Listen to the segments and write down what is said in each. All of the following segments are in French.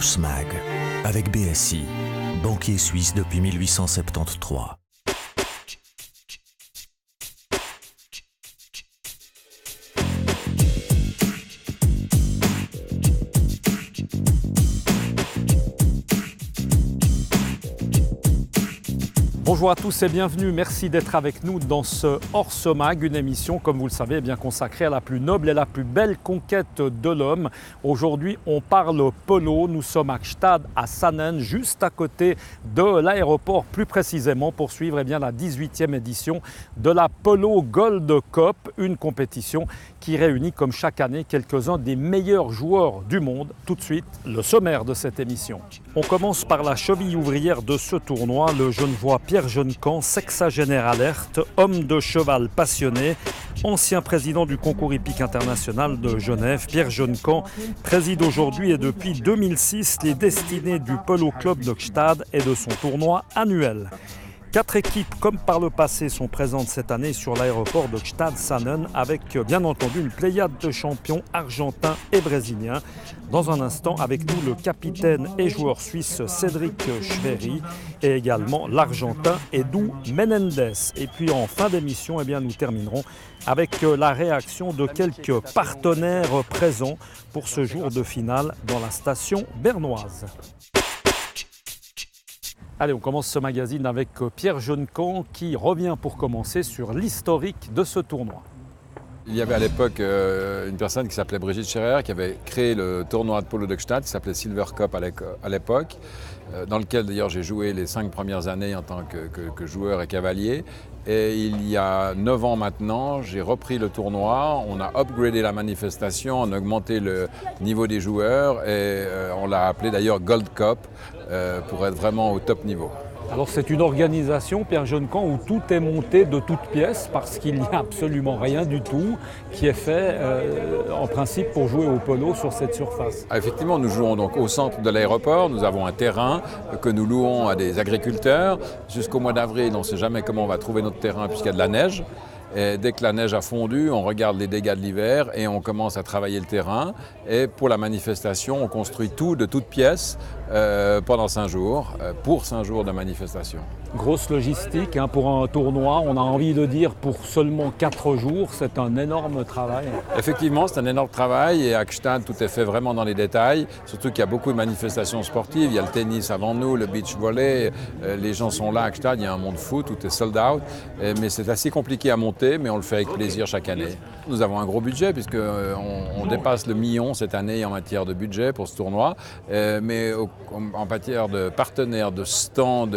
Horse Mag, avec BSI, banquier suisse depuis 1873. Bonjour à tous et bienvenue, merci d'être avec nous dans ce Horse Mag, une émission, comme vous le savez, bien consacrée à la plus noble et la plus belle conquête de l'homme. Aujourd'hui, on parle polo, nous sommes à Gstaad, à Saanen, juste à côté de l'aéroport, plus précisément pour suivre la 18e édition de la Polo Gold Cup, une compétition qui réunit comme chaque année quelques-uns des meilleurs joueurs du monde. Tout de suite, le sommaire de cette émission. On commence par la cheville ouvrière de ce tournoi, le Genevois Pierre Jonquan, sexagénaire alerte, homme de cheval passionné, ancien président du concours hippique international de Genève. Pierre Jonquan préside aujourd'hui et depuis 2006 les destinées du Polo Club de Gstaad et de son tournoi annuel. 4 équipes, comme par le passé, sont présentes cette année sur l'aéroport de Gstaad-Saanen avec bien entendu une pléiade de champions argentins et brésiliens. Dans un instant, avec nous, le capitaine et joueur suisse Cédric Schwery et également l'Argentin Edu Menendez. Et puis en fin d'émission, nous terminerons avec la réaction de quelques partenaires présents pour ce jour de finale dans la station bernoise. Allez, on commence ce magazine avec Pierre Jonquan qui revient pour commencer sur l'historique de ce tournoi. Il y avait à l'époque une personne qui s'appelait Brigitte Scherer qui avait créé le tournoi de polo de Gstaad qui s'appelait Silver Cup à l'époque, dans lequel d'ailleurs j'ai joué les 5 premières années en tant que joueur et cavalier. Et il y a 9 ans maintenant, j'ai repris le tournoi, on a upgradé la manifestation, on a augmenté le niveau des joueurs et on l'a appelé d'ailleurs Gold Cup pour être vraiment au top niveau. Alors c'est une organisation, Pierre Jonquan, où tout est monté de toutes pièces parce qu'il n'y a absolument rien du tout qui est fait en principe pour jouer au polo sur cette surface. Effectivement, nous jouons donc au centre de l'aéroport, nous avons un terrain que nous louons à des agriculteurs. Jusqu'au mois d'avril, on ne sait jamais comment on va trouver notre terrain puisqu'il y a de la neige. Et dès que la neige a fondu, on regarde les dégâts de l'hiver et on commence à travailler le terrain. Et pour la manifestation, on construit tout de toutes pièces pendant 5 jours, pour 5 jours de manifestation. Grosse logistique pour un tournoi, on a envie de dire pour seulement 4 jours, c'est un énorme travail. Effectivement, c'est un énorme travail et à Gstaad, tout est fait vraiment dans les détails. Surtout qu'il y a beaucoup de manifestations sportives, il y a le tennis avant nous, le beach volley, les gens sont là à Gstaad, il y a un monde fou, tout est sold out. Mais c'est assez compliqué à monter, mais on le fait avec plaisir chaque année. Nous avons un gros budget puisqu'on dépasse le million cette année en matière de budget pour ce tournoi, mais en matière de partenaires, de stands,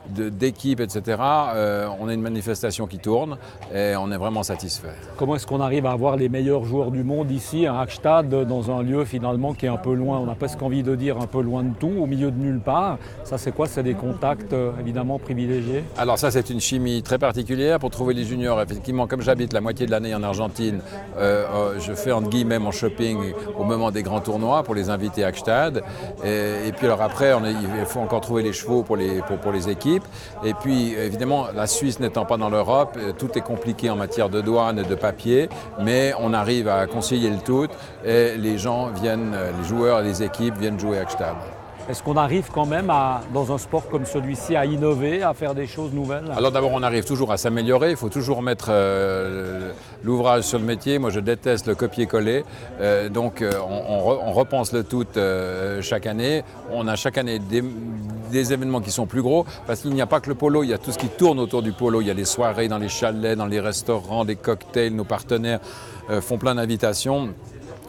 d'équipes, etc., on a une manifestation qui tourne et on est vraiment satisfait. Comment est-ce qu'on arrive à avoir les meilleurs joueurs du monde ici à Gstaad, dans un lieu finalement qui est un peu loin, on a presque envie de dire un peu loin de tout, au milieu de nulle part? Ça c'est quoi? C'est des contacts évidemment privilégiés? Alors ça c'est une chimie très particulière pour trouver les juniors. Effectivement, comme j'habite la moitié de l'année en Argentine, je fais entre guillemets mon shopping au moment des grands tournois pour les inviter à Gstaad. Et puis alors après, il faut encore trouver les chevaux pour les équipes. Et puis évidemment, la Suisse n'étant pas dans l'Europe, tout est compliqué en matière de douane et de papier, mais on arrive à concilier le tout et les gens viennent, les joueurs et les équipes viennent jouer à Gstaad. Est-ce qu'on arrive quand même, dans un sport comme celui-ci, à innover, à faire des choses nouvelles? Alors d'abord, on arrive toujours à s'améliorer. Il faut toujours mettre l'ouvrage sur le métier. Moi, je déteste le copier-coller. Donc, on repense le tout chaque année. On a chaque année des événements qui sont plus gros parce qu'il n'y a pas que le polo. Il y a tout ce qui tourne autour du polo. Il y a des soirées dans les chalets, dans les restaurants, des cocktails. Nos partenaires font plein d'invitations.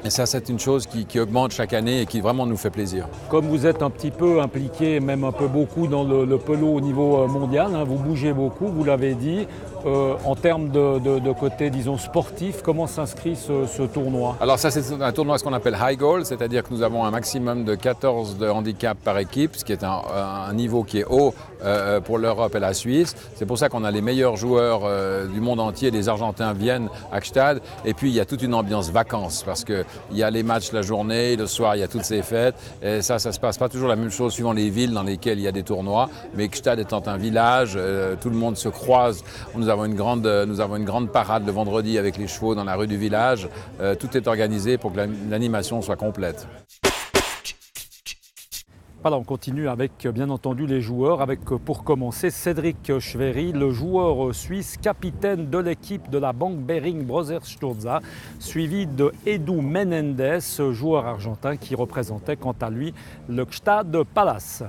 Et ça, c'est une chose qui augmente chaque année et qui vraiment nous fait plaisir. Comme vous êtes un petit peu impliqué, même un peu beaucoup dans le polo au niveau mondial, vous bougez beaucoup, vous l'avez dit. En termes de côté, disons, sportif, comment s'inscrit ce tournoi? Alors ça, c'est un tournoi ce qu'on appelle high goal, c'est-à-dire que nous avons un maximum de 14 de handicap par équipe, ce qui est un niveau qui est haut pour l'Europe et la Suisse. C'est pour ça qu'on a les meilleurs joueurs du monde entier. Les Argentins viennent à Gstaad. Et puis, il y a toute une ambiance vacances parce qu'il y a les matchs la journée, le soir, il y a toutes ces fêtes. Et ça se passe pas toujours la même chose suivant les villes dans lesquelles il y a des tournois. Mais Gstaad étant un village, tout le monde se croise. Nous avons une grande parade le vendredi avec les chevaux dans la rue du village. Tout est organisé pour que l'animation soit complète. Voilà, on continue avec bien entendu les joueurs, avec pour commencer Cédric Schwery, le joueur suisse, capitaine de l'équipe de la banque Behring Brothers Sturza, suivi de Edu Menendez, joueur argentin qui représentait quant à lui le Gstad Palace.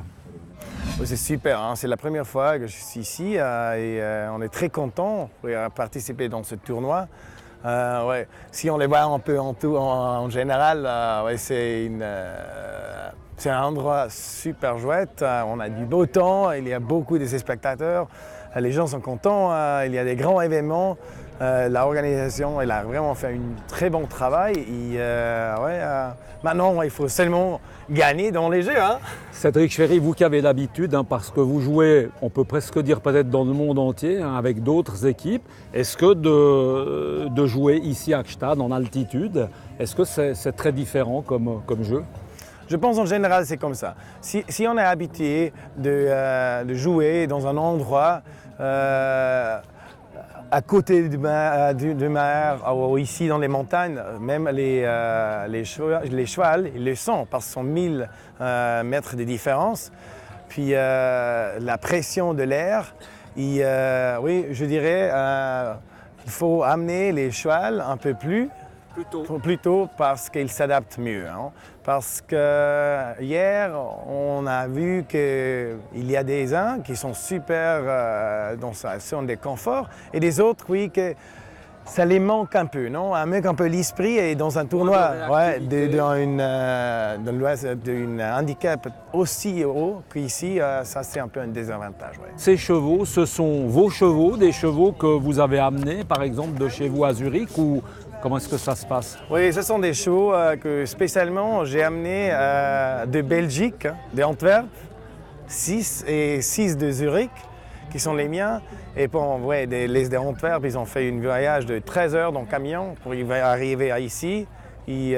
C'est super, hein? C'est la première fois que je suis ici et on est très content de participer dans ce tournoi. Ouais. Si on les voit un peu en général, ouais, c'est un endroit super chouette. On a du beau temps, il y a beaucoup de spectateurs, les gens sont contents, il y a des grands événements. L'organisation elle a vraiment fait un très bon travail. Et, ouais, maintenant, il faut seulement gagner dans les jeux. Hein. Cédric Schwery, vous qui avez l'habitude, hein, parce que vous jouez, on peut presque dire peut-être dans le monde entier, hein, avec d'autres équipes, est-ce que de jouer ici à Gstad en altitude, est-ce que c'est très différent comme jeu? Je pense en général c'est comme ça. Si on est habitué de jouer dans un endroit à côté de mer ou ici dans les montagnes, même les chevaux, ils le sentent parce qu'ils sont 1000 mètres de différence. Puis la pression de l'air, oui, je dirais qu'il faut amener les chevaux un peu plus tôt parce qu'ils s'adaptent mieux. Hein. Parce que hier, on a vu qu'il y a des uns qui sont super dans sa zone de confort et des autres, oui, que ça les manque un peu, non? Un mec un peu l'esprit et dans un tournoi, ouais, d'un handicap aussi haut qu'ici, ça c'est un peu un désavantage. Ouais. Ces chevaux, ce sont vos chevaux, des chevaux que vous avez amenés par exemple de chez vous à Zurich ou comment est-ce que ça se passe? Oui, ce sont des chevaux que spécialement j'ai amenés de Belgique, d'Antwerp, 6 et 6 de Zurich, qui sont les miens. Et bon, ouais, les d'Antwerp, ils ont fait un voyage de 13 heures dans le camion pour arriver à ici. Et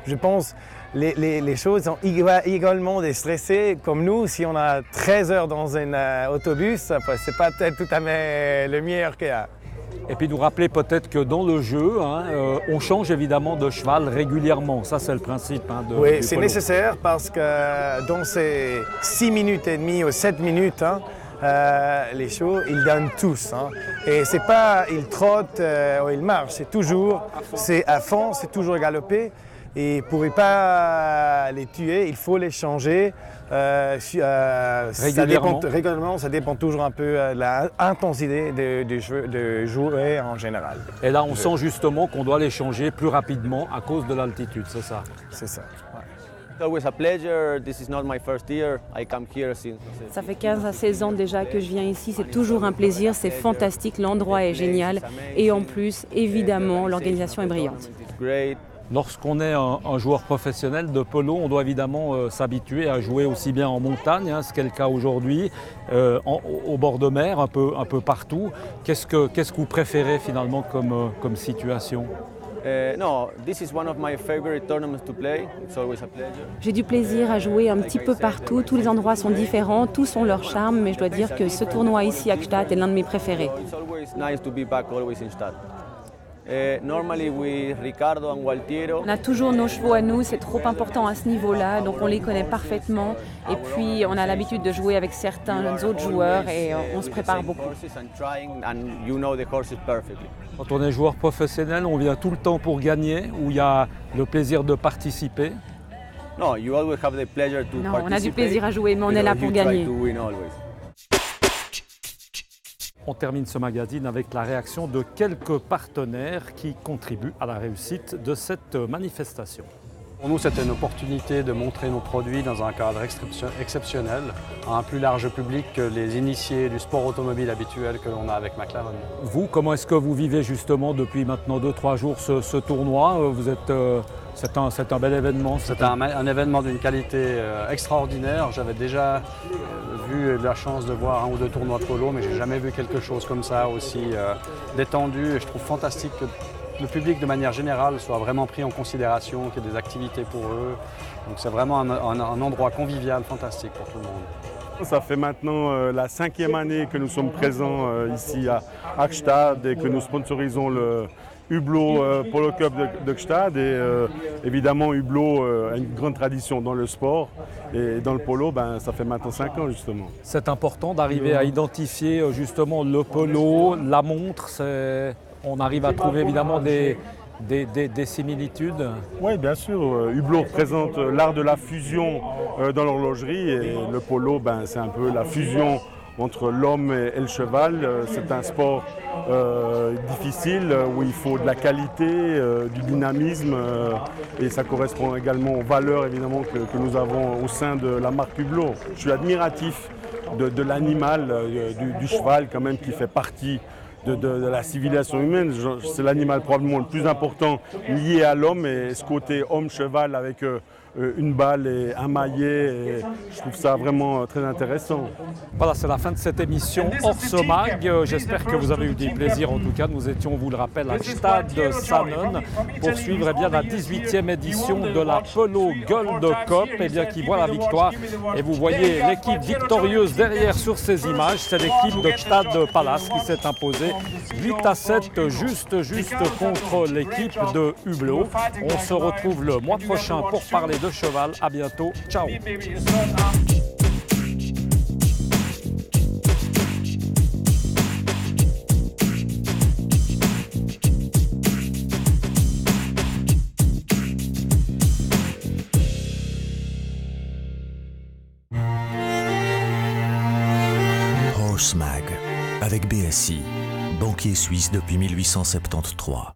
je pense les choses sont également stressées comme nous. Si on a 13 heures dans un autobus, c'est pas peut-être tout à fait le meilleur qu'il y a. Et puis nous rappeler peut-être que dans le jeu, hein, on change évidemment de cheval régulièrement. Ça, c'est le principe. Hein, oui, c'est nécessaire parce que dans ces 6 minutes et demie ou 7 minutes, hein, les chevaux, ils donnent tous. Hein. Et c'est pas ils trottent ou ils marchent, c'est toujours à fond, c'est toujours galopé. Et pour ne pas les tuer, il faut les changer. Régulièrement. Ça dépend toujours un peu de l'intensité de jouer en général. Et là, on sent justement qu'on doit les changer plus rapidement à cause de l'altitude, c'est ça? C'est ça. Ouais. Ça fait 15 à 16 ans déjà que je viens ici, c'est toujours un plaisir, c'est fantastique, l'endroit est génial et en plus, évidemment, l'organisation est brillante. Lorsqu'on est un joueur professionnel de polo, on doit évidemment s'habituer à jouer aussi bien en montagne, hein, ce qui est le cas aujourd'hui, au bord de mer, un peu partout. Qu'est-ce que vous préférez finalement comme situation? J'ai du plaisir à jouer un petit peu partout, tous les endroits sont différents, tous ont leur charme, mais je dois dire que ce tournoi ici à Gstad est l'un de mes préférés. On a toujours nos chevaux à nous, c'est trop important à ce niveau-là, donc on les connaît parfaitement. Et puis on a l'habitude de jouer avec certains autres joueurs et on se prépare beaucoup. Quand on est joueur professionnel, on vient tout le temps pour gagner ou il y a le plaisir de participer? Non, on a du plaisir à jouer, mais on est là pour gagner. On termine ce magazine avec la réaction de quelques partenaires qui contribuent à la réussite de cette manifestation. Pour nous, c'était une opportunité de montrer nos produits dans un cadre exceptionnel à un plus large public que les initiés du sport automobile habituel que l'on a avec McLaren. Vous, comment est-ce que vous vivez justement depuis maintenant 2-3 jours ce tournoi? C'est un bel événement. C'est un événement d'une qualité extraordinaire. J'avais déjà vu la chance de voir 1 ou 2 tournois de polo, mais je n'ai jamais vu quelque chose comme ça, aussi détendu. Et je trouve fantastique que le public, de manière générale, soit vraiment pris en considération, qu'il y ait des activités pour eux. Donc c'est vraiment un endroit convivial fantastique pour tout le monde. Ça fait maintenant la 5e année que nous sommes présents ici à Gstad et que nous sponsorisons Hublot Polo Cup de Gstaad et évidemment Hublot a une grande tradition dans le sport et dans le polo, ça fait maintenant 5 ans justement. C'est important d'arriver à identifier justement le polo, la montre, on arrive à trouver évidemment des similitudes. Oui, bien sûr. Hublot représente l'art de la fusion dans l'horlogerie et le polo, c'est un peu la fusion entre l'homme et le cheval. C'est un sport difficile où il faut de la qualité, du dynamisme et ça correspond également aux valeurs évidemment que nous avons au sein de la marque Hublot. Je suis admiratif de l'animal, du cheval quand même qui fait partie de la civilisation humaine. C'est l'animal probablement le plus important lié à l'homme et ce côté homme-cheval avec une balle et un maillet, et je trouve ça vraiment très intéressant. Voilà, c'est la fin de cette émission Orso Mag. J'espère que vous avez eu du plaisir. En tout cas, nous étions, on vous le rappelle, à Gstaad Sanne pour suivre la 18e édition de la Polo Gold Cup qui voit la victoire. Et vous voyez l'équipe victorieuse derrière sur ces images. C'est l'équipe de Gstaad Palace qui s'est imposée 8-7 juste contre l'équipe de Hublot. On se retrouve le mois prochain pour parler de cheval. À bientôt. Ciao. Horse Mag avec BSI, banquier suisse depuis 1873.